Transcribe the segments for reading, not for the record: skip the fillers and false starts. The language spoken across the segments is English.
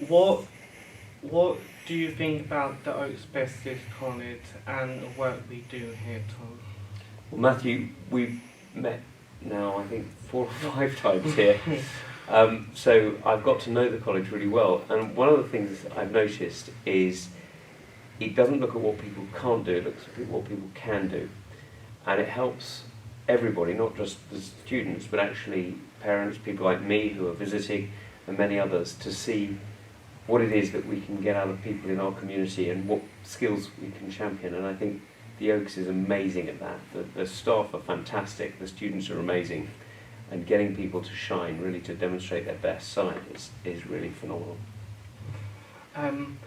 what do you think about the Oaks Specialist College and the work we do here, Tom? Well, Matthew, we've met now, I think, 4 or 5 times here. So I've got to know the college really well. And one of the things I've noticed is it doesn't look at what people can't do, it looks at what people can do. And it helps everybody, not just the students, but actually parents, people like me who are visiting, and many others, to see what it is that we can get out of people in our community and what skills we can champion. And I think the Oaks is amazing at that. The staff are fantastic, the students are amazing, and getting people to shine, really to demonstrate their best side is really phenomenal. Can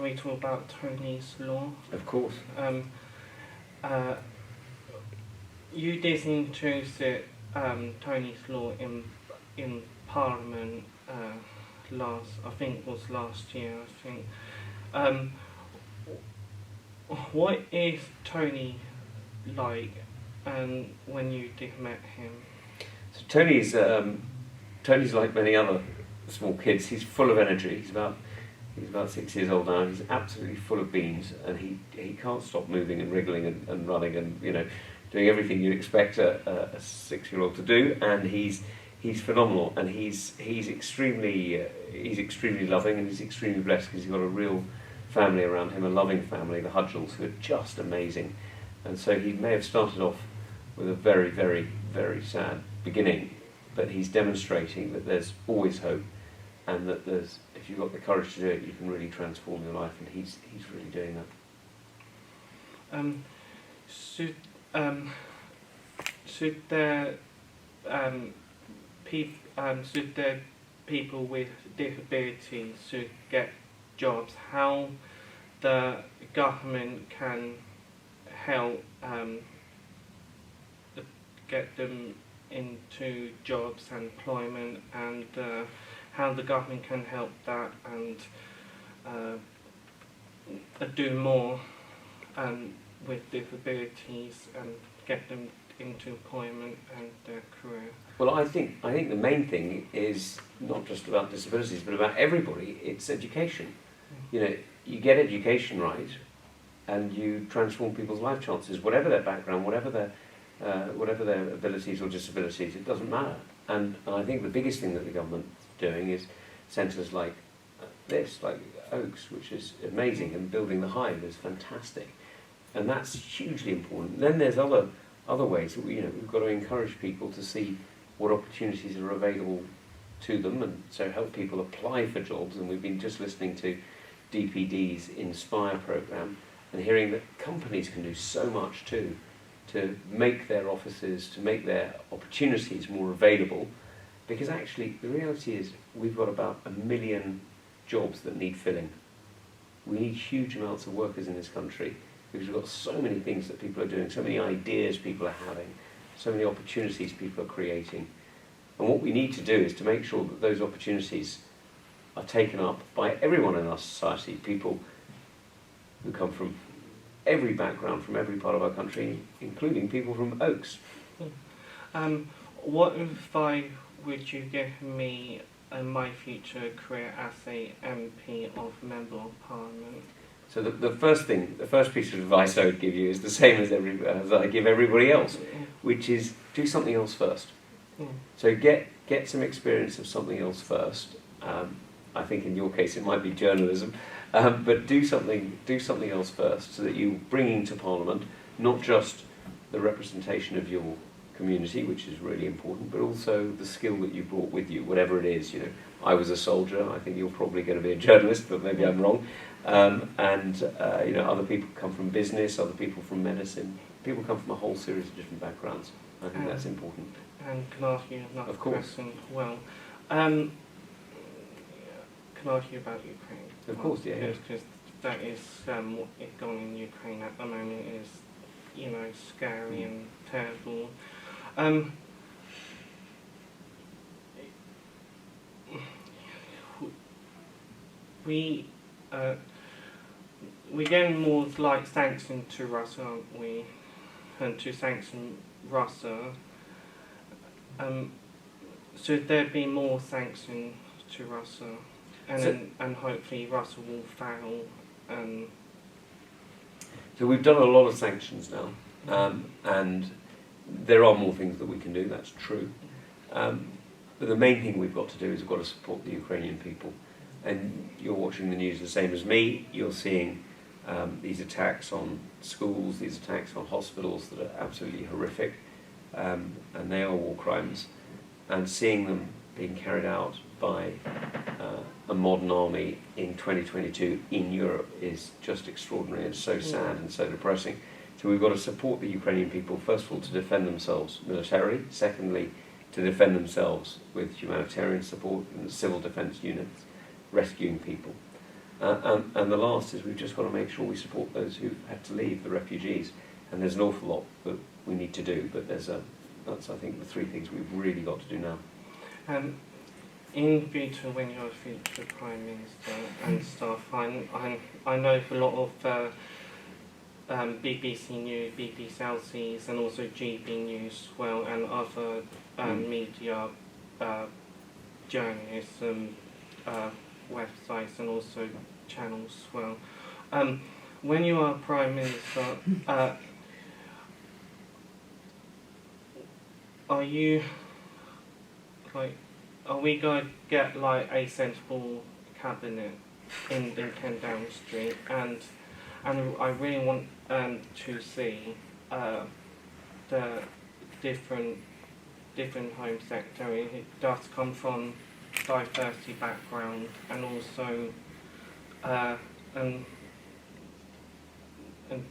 we talk about Tony's Law? Of course. You did introduce it, Tony's Law in Parliament I think it was last year, I think. What is Tony like, and when you did met him? So Tony's like many other small kids. He's full of energy. He's about 6 years old now. He's absolutely full of beans, and he can't stop moving and wriggling and running and doing everything you'd expect a 6-year-old to do. And he's phenomenal, and he's extremely loving, and he's extremely blessed because he's got a real family around him, a loving family, the Hudgells, who are just amazing. And so he may have started off with a very, very, very sad beginning, but he's demonstrating that there's always hope, and that if you've got the courage to do it, you can really transform your life, and he's really doing that. Should there people with disabilities should get jobs? How the government can help get them into jobs and employment, and how the government can help that and do more with disabilities and get them into employment and their career. Well, I think the main thing is not just about disabilities, but about everybody. It's education. You get education right, and you transform people's life chances, whatever their background, whatever their abilities or disabilities. It doesn't matter. And I think the biggest thing that the government's doing is centres like this, like Oaks, which is amazing, and building the Hive is fantastic, and that's hugely important. Then there's other ways that we've got to encourage people to see what opportunities are available to them, and so help people apply for jobs. And we've been just listening to DPD's Inspire programme and hearing that companies can do so much too to make their offices, to make their opportunities more available, because actually the reality is we've got about 1 million jobs that need filling. We need huge amounts of workers in this country, because we've got so many things that people are doing, so many ideas people are having, so many opportunities people are creating. And what we need to do is to make sure that those opportunities are taken up by everyone in our society, people who come from every background, from every part of our country, including people from Oaks. What advice would you give me in my future career as a MP of Member of Parliament? So the first piece of advice I would give you is the same as I give everybody else, which is do something else first. So get some experience of something else first. I think in your case it might be journalism, but do something else first, so that you bring into Parliament not just the representation of your community, which is really important, but also the skill that you brought with you, whatever it is. I was a soldier. I think you're probably going to be a journalist, but maybe I'm wrong. Other people come from business, other people from medicine. People come from a whole series of different backgrounds. I think that's important. And can I ask you another question? Well, can I ask you about Ukraine? Of course, yeah. Because that is what is going on in Ukraine at the moment is, scary and terrible. We're getting more like sanctions to Russia, aren't we? And to sanction Russia. Should there be more sanctions to Russell, and So- and hopefully Russell will fail. So we've done a lot of sanctions now, and there are more things that we can do, that's true. But the main thing we've got to do is we've got to support the Ukrainian people. And you're watching the news the same as me. You're seeing these attacks on schools, these attacks on hospitals that are absolutely horrific, and they are war crimes. And seeing them being carried out by a modern army in 2022 in Europe is just extraordinary and so sad and so depressing. So we've got to support the Ukrainian people, first of all, to defend themselves militarily, secondly, to defend themselves with humanitarian support and civil defence units, rescuing people. And the last is we've just got to make sure we support those who've had to leave, the refugees. And there's an awful lot that we need to do, but that's, I think, the three things we've really got to do now. In future, when you're a future Prime Minister and stuff, I know a lot of BBC News, BBC Celsius, and also GB News as well, and other media journalists and websites and also channels as well. When you are Prime Minister, are you are we going to get like a sensible cabinet in 10 Downing Street? And I really want to see the different Home Secretary who does come from diversity background, and also and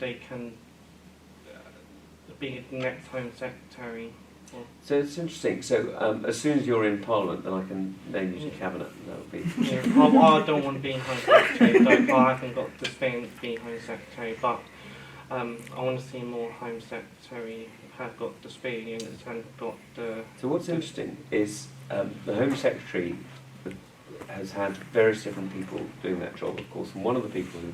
they can be the next Home Secretary. So it's interesting. So as soon as you're in Parliament, then I can name you to cabinet, and that would be. Yeah, I don't want to be Home Secretary, though, I haven't got the thing to be Home Secretary, but I want to see more Home Secretary who have got the experience and got the... So what's interesting is the Home Secretary has had various different people doing that job, of course, and one of the people who,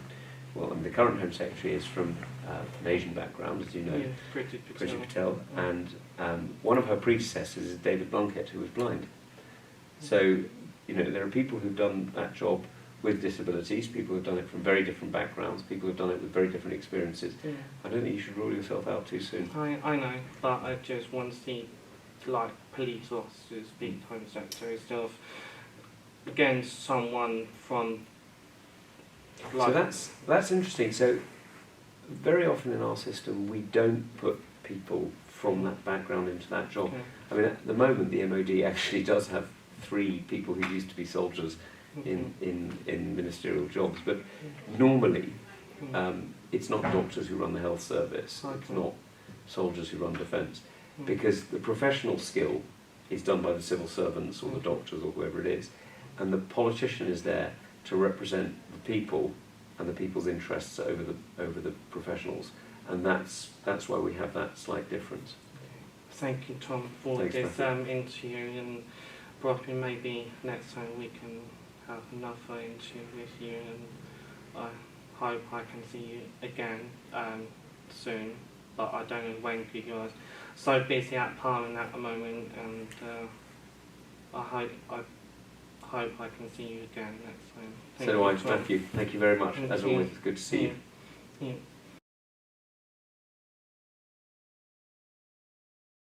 well, and the current Home Secretary is from an Asian background, as you know, Yeah, Priti Patel, and one of her predecessors is David Blunkett, who was blind. So, you know, there are people who've done that job with disabilities, people who've done it from very different backgrounds, people who've done it with very different experiences. Yeah. I don't think you should rule yourself out too soon. I know, but I just want to see, like, police officers being Home Secretary instead of against someone from... Like, so that's interesting. So very often in our system we don't put people from that background into that job. Okay. I mean, at the moment the MOD actually does have 3 people who used to be soldiers in ministerial jobs, but normally it's not doctors who run the health service, it's not soldiers who run defence, because the professional skill is done by the civil servants or the doctors or whoever it is, and the politician is there to represent the people and the people's interests over the professionals, and that's why we have that slight difference. Thank you, Tom, for Thanks, this Matthew. interview, and probably maybe next time we can have another interview with you, and I hope I can see you again soon, but I don't know when because you're so busy at Parliament at the moment, and I hope I can see you again next time. So do I, Tom. Matthew. Thank you very much. Thank As you. always, it's good to see you. Yeah.